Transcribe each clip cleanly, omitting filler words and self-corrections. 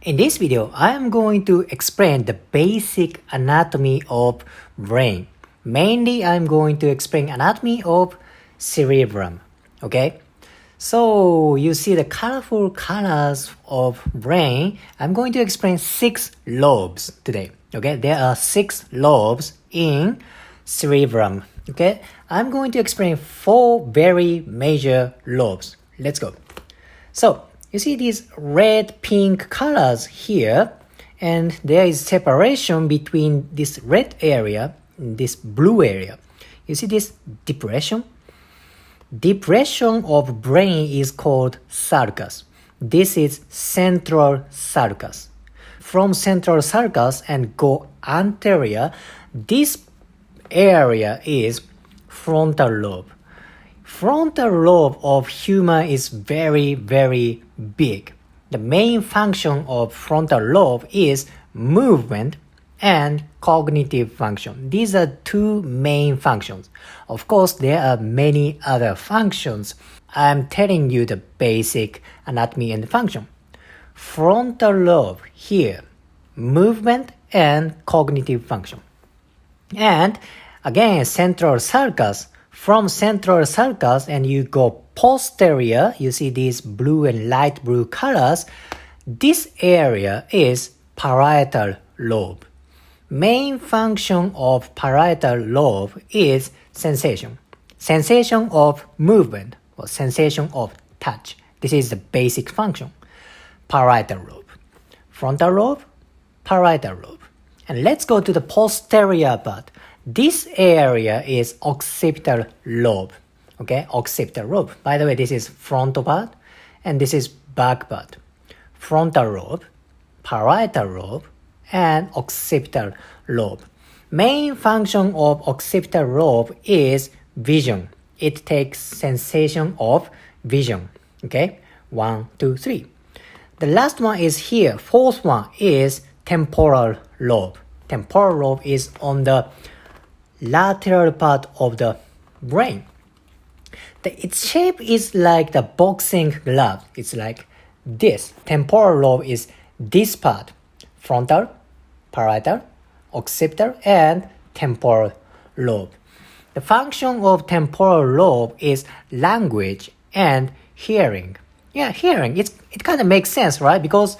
In this video, I am going to explain the basic anatomy of brain. Mainly, I'm going to explain anatomy of cerebrum. Okay? So, you see the colorful colors of brain. I'm going to explain 6 lobes today. Okay? There are 6 lobes in cerebrum. Okay? I'm going to explain 4 very major lobes. Let's go. So, you see these red-pink colors here, and there is separation between this red area and this blue area. You see this depression? Depression of brain is called sulcus. This is central sulcus. From central sulcus and go anterior, this area is frontal lobe. Frontal lobe of human is very, very big. The main function of frontal lobe is movement and cognitive function. These are 2 main functions. Of course, there are many other functions. I'm telling you the basic anatomy and function. Frontal lobe here, movement and cognitive function. And again, central sulcus. From central sulcus and you go posterior, you see these blue and light blue colors. This area is parietal lobe. Main function of parietal lobe is sensation. Sensation of movement or sensation of touch. This is the basic function. Parietal lobe. Frontal lobe, parietal lobe. And let's go to the posterior part. This area is occipital lobe. Okay, occipital lobe. By the way, this is frontal part and this is back part. Frontal lobe, parietal lobe, and occipital lobe. Main function of occipital lobe is vision. It takes sensation of vision. Okay, 1, 2, 3. The last one is here. 4th one is temporal lobe. Temporal lobe is on the lateral part of the brain. Its shape is like the boxing glove. It's like this. Temporal lobe is this part. Frontal, parietal, occipital, and temporal lobe. The function of temporal lobe is language and hearing. Yeah, hearing. It kind of makes sense, right? Because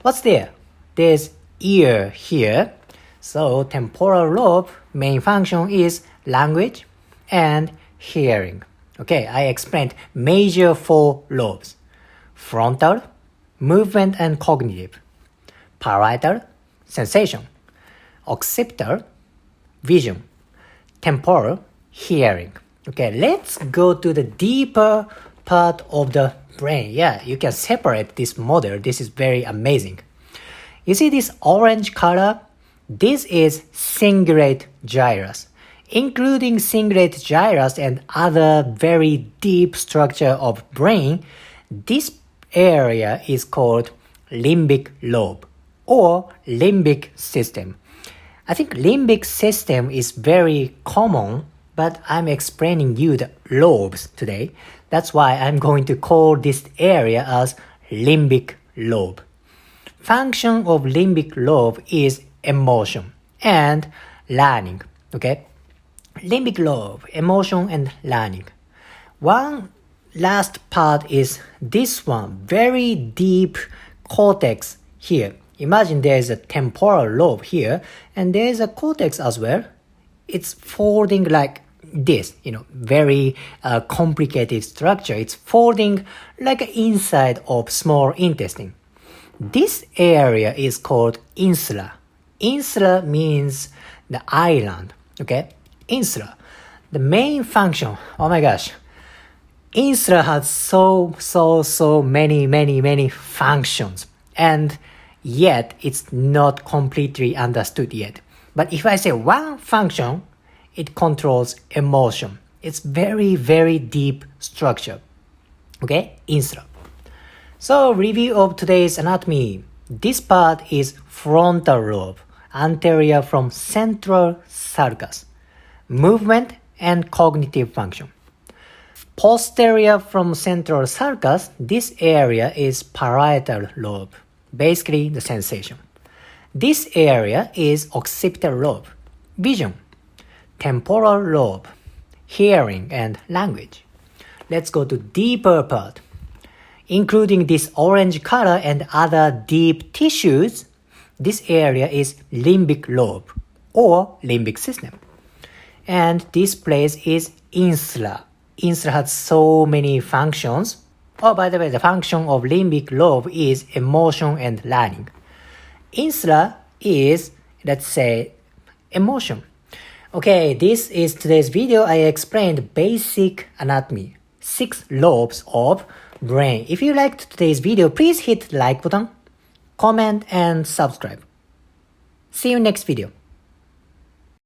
what's there? There's ear here. So temporal lobe main function is language and hearing. Okay, I explained major 4 lobes. Frontal, movement and cognitive. Parietal, sensation. Occipital, vision. Temporal, hearing. Okay, let's go to the deeper part of the brain. Yeah, you can separate this model. This is very amazing. You see this orange color? This is cingulate gyrus. Including cingulate gyrus and other very deep structure of brain, this area is called limbic lobe or limbic system. I think limbic system is very common, but I'm explaining you the lobes today. That's why I'm going to call this area as limbic lobe. Function of limbic lobe is emotion and learning. Okay, limbic lobe, emotion and learning. One last part is this one, very deep cortex here. Imagine there is a temporal lobe here and there is a cortex as well. It's folding like this, very complicated structure. It's folding like inside of small intestine. This area is called insular. Insular means the island, okay? Insular. The main function, oh my gosh. Insular has so many functions. And yet, it's not completely understood yet. But if I say one function, it controls emotion. It's very, very deep structure. Okay? Insular. So, review of today's anatomy. This part is frontal lobe. Anterior from central sulcus. Movement and cognitive function. Posterior from central sulcus, this area is parietal lobe. basically the sensation. This area is occipital lobe, vision, temporal lobe, hearing and language. Let's go to deeper part. Including this orange color and other deep tissues, this area is limbic lobe or limbic system. And this place is insular. Insular has so many functions. Oh, by the way, the function of limbic lobe is emotion and learning. Insular is, let's say, emotion. Okay, this is today's video. I explained basic anatomy, 6 lobes of brain. If you liked today's video, please hit the like button, comment and subscribe. See you next video.